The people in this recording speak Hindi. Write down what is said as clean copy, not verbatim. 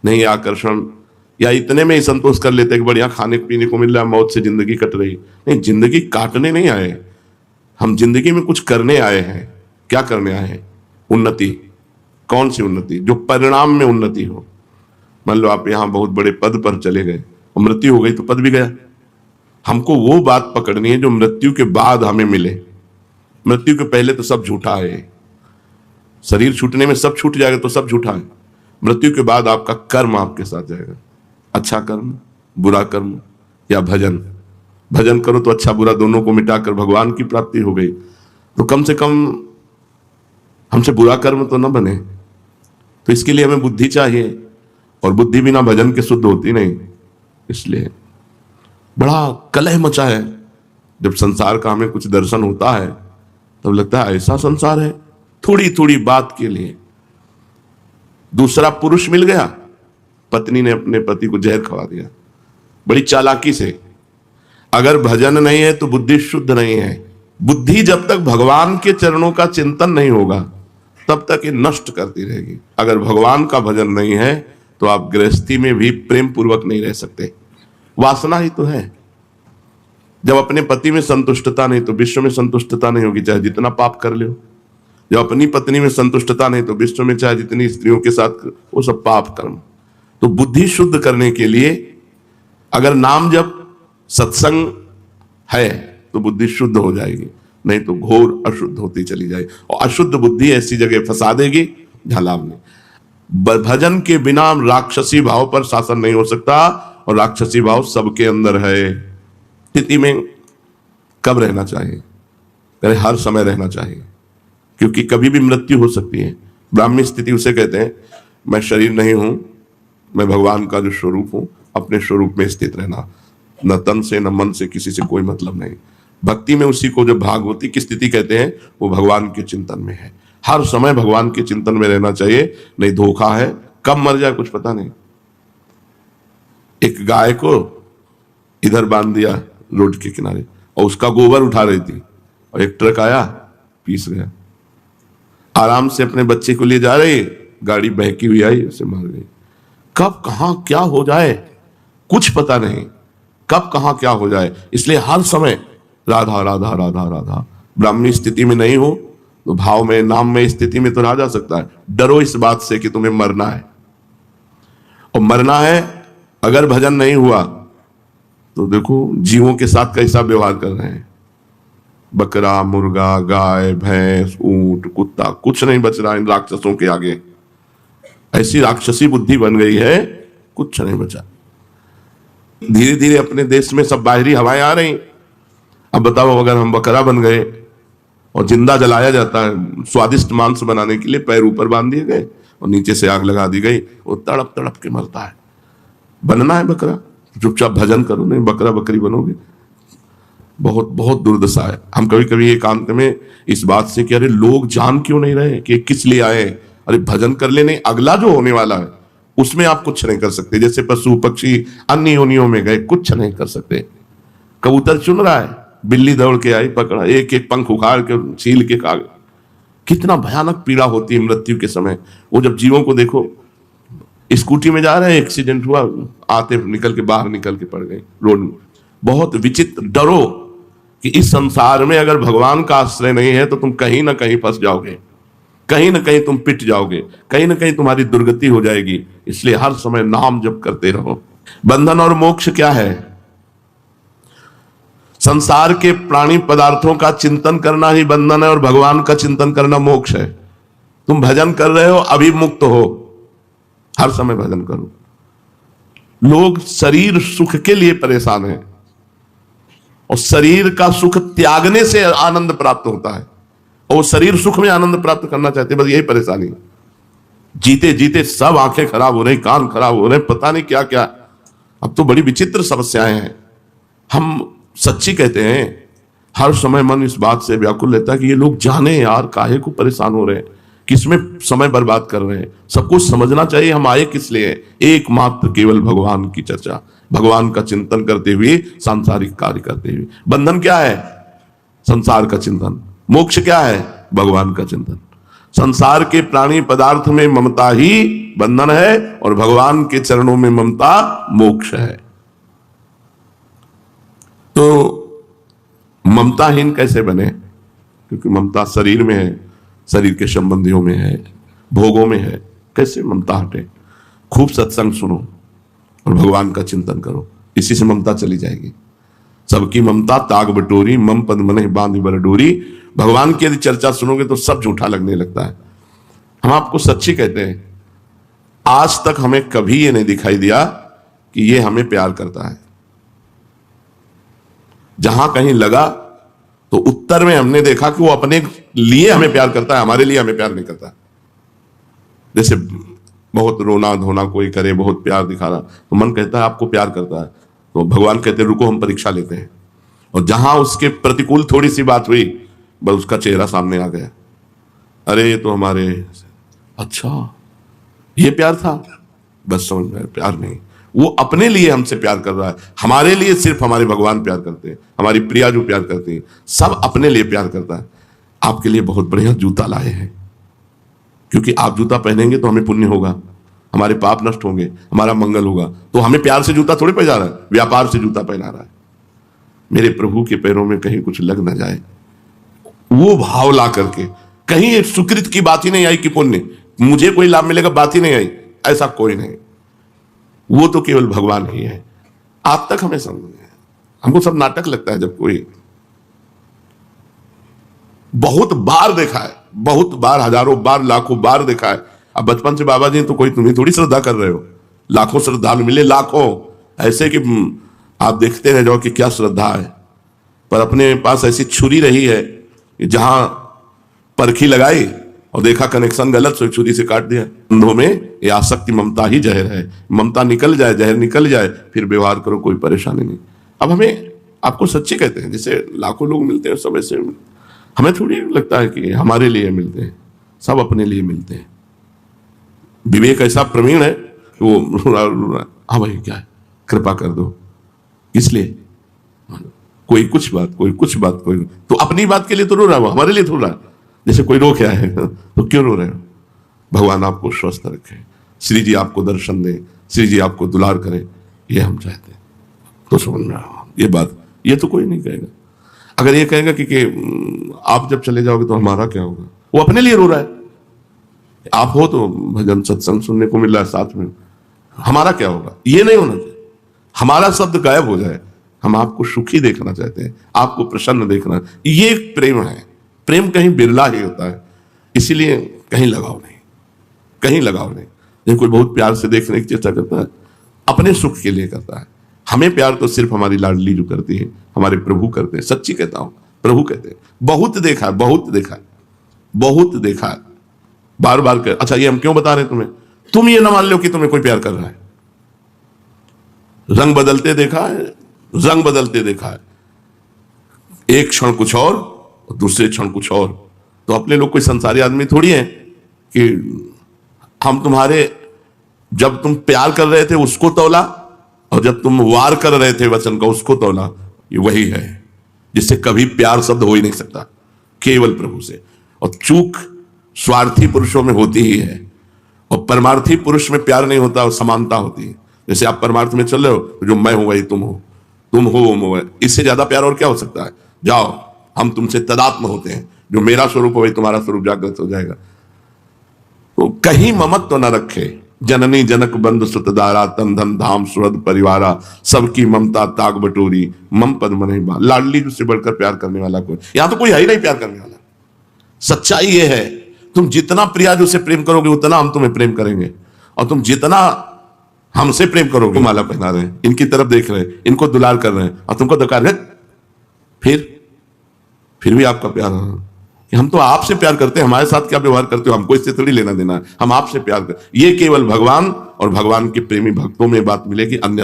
नहीं आकर्षण, या इतने में ही संतोष कर लेते कि बढ़िया खाने पीने को मिल रहा है, मौत से जिंदगी कट रही। नहीं, जिंदगी काटने नहीं आए हम, जिंदगी में कुछ करने आए हैं। क्या करने आए हैं? उन्नति। कौन सी उन्नति? जो परिणाम में उन्नति हो। मान लो आप यहां बहुत बड़े पद पर चले गए और मृत्यु हो गई तो पद भी गया। हमको वो बात पकड़नी है जो मृत्यु के बाद हमें मिले। मृत्यु के पहले तो सब झूठा है। शरीर छूटने में सब छूट जाएगा तो सब झूठा है। मृत्यु के बाद आपका कर्म आपके साथ जाएगा। अच्छा कर्म, बुरा कर्म या भजन। भजन करो तो अच्छा बुरा दोनों को मिटाकर भगवान की प्राप्ति हो गई। तो कम से कम हमसे बुरा कर्म तो ना बने। तो इसके लिए हमें बुद्धि चाहिए, और बुद्धि बिना भजन के शुद्ध होती नहीं। इसलिए बड़ा कलह मचा है। जब संसार का हमें कुछ दर्शन होता है तब लगता है ऐसा संसार है। थोड़ी थोड़ी बात के लिए दूसरा पुरुष मिल गया, पत्नी ने अपने पति को जहर खवा दिया बड़ी चालाकी से। अगर भजन नहीं है तो बुद्धि शुद्ध नहीं है। बुद्धि जब तक भगवान के चरणों का चिंतन नहीं होगा तब तक ये नष्ट करती रहेगी। अगर भगवान का भजन नहीं है तो आप गृहस्थी में भी प्रेम पूर्वक नहीं रह सकते। वासना ही तो है। जब अपने पति में संतुष्टता नहीं तो विश्व में संतुष्टता नहीं होगी, चाहे जितना पाप कर लो। जब अपनी पत्नी में संतुष्टता नहीं तो विश्व में चाहे जितनी स्त्रियों के साथ, वो सब पाप कर्म। तो बुद्धि शुद्ध करने के लिए अगर नाम जब सत्संग है तो बुद्धि शुद्ध हो जाएगी, नहीं तो घोर अशुद्ध होती चली जाएगी। और अशुद्ध बुद्धि ऐसी जगह फंसा देगी जहां में। भजन के बिना राक्षसी भाव पर शासन नहीं हो सकता, और राक्षसी भाव सबके अंदर है। स्थिति में कब रहना चाहिए? अरे हर समय रहना चाहिए, क्योंकि कभी भी मृत्यु हो सकती है। ब्राह्मी स्थिति उसे कहते हैं, मैं शरीर नहीं हूं, मैं भगवान का जो स्वरूप हूं, अपने स्वरूप में स्थित रहना। न तन से न मन से किसी से कोई मतलब नहीं। भक्ति में उसी को जब भागवती की स्थिति कहते हैं, वो भगवान के चिंतन में है। हर समय भगवान के चिंतन में रहना चाहिए, नहीं धोखा है, कब मर जाए कुछ पता नहीं। एक गाय को इधर बांध दिया रोड के किनारे, और उसका गोबर उठा रही थी, और एक ट्रक आया पीस गया। आराम से अपने बच्चे को ले जा रही, गाड़ी बहकी हुई आई, उसे मार गई। कब कहां क्या हो जाए कुछ पता नहीं, कब कहां क्या हो जाए। इसलिए हर समय राधा राधा राधा राधा। ब्राह्मी स्थिति में नहीं हो तो भाव में, नाम में, स्थिति में तो रहा जा सकता है। डरो इस बात से कि तुम्हें मरना है, और मरना है अगर भजन नहीं हुआ तो देखो जीवों के साथ कैसा व्यवहार कर रहे हैं। बकरा, मुर्गा, गाय, भैंस, ऊंट, कुत्ता, कुछ नहीं बच रहा इन राक्षसों के आगे। ऐसी राक्षसी बुद्धि बन गई है, कुछ नहीं बचा। धीरे धीरे अपने देश में सब बाहरी हवाएं आ रही। अब बताओ, अगर हम बकरा बन गए और जिंदा जलाया जाता है स्वादिष्ट मांस बनाने के लिए, पैर ऊपर बांध दिए गए और नीचे से आग लगा दी गई, वो तड़प तड़प के मरता है। बनना है बकरा, चुपचाप भजन करो, नहीं बकरा बकरी बनोगे। बहुत बहुत दुर्दशा है। हम कभी कभी एकांत में इस बात से कि अरे लोग जान क्यों नहीं रहे कि किस लिए आए। अरे भजन कर लेने, अगला जो होने वाला है उसमें आप कुछ नहीं कर सकते। जैसे पशु पक्षी अन्य योनियों में गए, कुछ नहीं कर सकते। कबूतर चुन रहा है, बिल्ली दौड़ के आई, पकड़ा, एक एक पंख उखाड़ के छील के खा गया। कितना भयानक पीड़ा होती है मृत्यु के समय। वो जब जीवों को देखो, स्कूटी में जा रहे हैं, एक्सीडेंट हुआ, आते निकल के बाहर निकल के पड़ गए रोड में। बहुत विचित्र। डरो कि इस संसार में अगर भगवान का आश्रय नहीं है तो तुम कहीं ना कहीं फंस जाओगे, कहीं ना कहीं तुम पिट जाओगे, कहीं ना कहीं तुम्हारी दुर्गति हो जाएगी। इसलिए हर समय नाम जप करते रहो। बंधन और मोक्ष क्या है? संसार के प्राणी पदार्थों का चिंतन करना ही बंधन है, और भगवान का चिंतन करना मोक्ष है। तुम भजन कर रहे हो, अभी मुक्त हो। हर समय भजन करो। लोग शरीर सुख के लिए परेशान हैं, और शरीर का सुख त्यागने से आनंद प्राप्त होता है, और वो शरीर सुख में आनंद प्राप्त करना चाहते, बस यही परेशानी। जीते जीते सब आंखें खराब हो रही, कान खराब हो रहे, पता नहीं क्या क्या। अब तो बड़ी विचित्र समस्याएं हैं। हम सच्ची कहते हैं, हर समय मन इस बात से व्याकुल रहता है कि ये लोग जाने यार काहे को परेशान हो रहे हैं, किसमें समय बर्बाद कर रहे हैं। सबको समझना चाहिए हम आए किस लिए। एकमात्र केवल भगवान की चर्चा, भगवान का चिंतन करते हुए, सांसारिक कार्य करते हुए। बंधन क्या है? संसार का चिंतन। मोक्ष क्या है? भगवान का चिंतन। संसार के प्राणी पदार्थ में ममता ही बंधन है और भगवान के चरणों में ममता मोक्ष है। तो ममताहीन कैसे बने? क्योंकि ममता शरीर में है, शरीर के संबंधियों में है, भोगों में है। कैसे ममता हटे? खूब सत्संग सुनो और भगवान का चिंतन करो, इसी से ममता चली जाएगी। सबकी ममता ताग बटोरी, मम पद मनहि बांधि बर डोरी। भगवान की यदि चर्चा सुनोगे तो सब झूठा लगने लगता है। हम आपको सच्ची कहते हैं, आज तक हमें कभी ये नहीं दिखाई दिया कि ये हमें प्यार करता है। जहां कहीं लगा तो उत्तर में हमने देखा कि वो अपने लिए हमें प्यार करता है, हमारे लिए हमें प्यार नहीं करता। जैसे बहुत रोना धोना कोई करे, बहुत प्यार दिखा रहा, तो मन कहता है आपको प्यार करता है, तो भगवान कहते हैं रुको हम परीक्षा लेते हैं। और जहां उसके प्रतिकूल थोड़ी सी बात हुई, बस उसका चेहरा सामने आ गया, अरे ये तो हमारे, अच्छा ये प्यार था, बस समझ में प्यार नहीं। वो अपने लिए हमसे प्यार कर रहा है, हमारे लिए सिर्फ हमारे भगवान प्यार करते हैं, हमारी प्रिया जो प्यार करती है, सब अपने लिए प्यार करता है। आपके लिए बहुत बढ़िया जूता लाए हैं, क्योंकि आप जूता पहनेंगे तो हमें पुण्य होगा, हमारे पाप नष्ट होंगे, हमारा मंगल होगा। तो हमें प्यार से जूता थोड़ी पहना रहा है, व्यापार से जूता पहना रहा है। मेरे प्रभु के पैरों में कहीं कुछ लग ना जाए, वो भाव ला करके। कहीं सुकृत की बात ही नहीं आई कि पुण्य मुझे कोई लाभ मिलेगा, बात ही नहीं आई, ऐसा कोई नहीं। वो तो केवल भगवान ही है। आज तक हमें समझ, हमको सब नाटक लगता है। जब कोई, बहुत बार देखा है, बहुत बार, हजारों बार, लाखों बार देखा है। अब बचपन से बाबा जी तो कोई तुम्हें थोड़ी श्रद्धा कर रहे हो, लाखों श्रद्धालु मिले, लाखों ऐसे कि आप देखते रह जाओ कि क्या श्रद्धा है। पर अपने पास ऐसी छुरी रही है कि जहां परखी लगाई और देखा कनेक्शन गलत, सो छुरी से काट दिया। अंधों में ये आसक्ति ममता ही जहर है। ममता निकल जाए, जहर निकल जाए, फिर व्यवहार करो, कोई परेशानी नहीं। अब हमें, आपको सच्ची कहते हैं, जैसे लाखों लोग मिलते हैं सब ऐसे, हमें थोड़ी लगता है कि हमारे लिए मिलते हैं, सब अपने लिए मिलते हैं। विवेक ऐसा प्रवीण है कि वो हाँ भाई क्या है, कृपा कर दो, इसलिए कोई कुछ बात, कोई कुछ बात, कोई तो अपनी बात के लिए तो रो रहा है, वो हमारे लिए थोड़ा। जैसे कोई रो क्या है तो क्यों रो रहे हो? भगवान आपको स्वस्थ रखे, श्री जी आपको दर्शन दे, श्री जी आपको दुलार करे, ये हम चाहते हैं। तो समझ में आओ ये बात, ये तो कोई नहीं कहेगा। अगर ये कहेगा कि आप जब चले जाओगे तो हमारा क्या होगा, वो अपने लिए रो रहा है। आप हो तो भजन सत्संग सुनने को मिल रहा है साथ में, हमारा क्या होगा, ये नहीं होना चाहिए। हमारा शब्द गायब हो जाए, हम आपको सुखी देखना चाहते हैं, आपको प्रसन्न देखना, ये प्रेम है। प्रेम कहीं बिरला ही होता है, इसीलिए कहीं लगाव नहीं, कहीं लगाव नहीं। जब कोई बहुत प्यार से देखने की चेष्टा करता है, अपने सुख के लिए करता है। हमें प्यार तो सिर्फ हमारी लाडली जो करती है, हमारे प्रभु करते हैं। सच्ची कहता हूं, प्रभु कहते हैं। बहुत देखा है, बहुत देखा है, बहुत देखा है, बार बार कर। अच्छा ये हम क्यों बता रहे हैं तुम्हें? तुम ये ना मान लो कि तुम्हें कोई प्यार कर रहा है। रंग बदलते देखा है, रंग बदलते देखा है, एक क्षण कुछ और दूसरे क्षण कुछ और। तो अपने लोग कोई संसारी आदमी थोड़ी है कि हम तुम्हारे, जब तुम प्यार कर रहे थे उसको तौला, और जब तुम वार कर रहे थे वचन का उसको तौला। ये वही है जिससे कभी प्यार शब्द हो ही नहीं सकता, केवल प्रभु से। और चूक स्वार्थी पुरुषों में होती ही है, और परमार्थी पुरुष में प्यार नहीं होता, और समानता होती है। जैसे आप परमार्थ में चल रहे हो, तो जो मैं हूं वही तुम हो, तुम हो वो मैं, इससे ज्यादा प्यार और क्या हो सकता है? जाओ, हम तुमसे तदात्म होते हैं, जो मेरा स्वरूप हो वही तुम्हारा स्वरूप जागृत हो जाएगा। तो कहीं ममत्व न रखे। जननी जनक बंधु सुतदारा, तन धन धाम सुहृद परिवारा, सबकी ममता ताग बटोरी, मम पद मनहि बांधि। लाडली से बढ़कर प्यार करने वाला कोई, यहां तो कोई है ही नहीं प्यार करने वाला। सच्चाई ये है, तुम जितना प्रिया जो से प्रेम करोगे उतना हम तुम्हें प्रेम करेंगे, और तुम जितना हमसे प्रेम करोगे, माला पहना रहे हैं, इनकी तरफ देख रहे हैं, इनको दुलार कर रहे हैं, और तुमको धकार है, फिर भी आपका प्यार है कि हम तो आपसे प्यार करते हैं, हमारे साथ क्या व्यवहार करते हो हमको इससे थोड़ी लेना देना है, हम आपसे प्यार कर। ये केवल भगवान और भगवान के प्रेमी भक्तों में बात मिलेगी, अन्य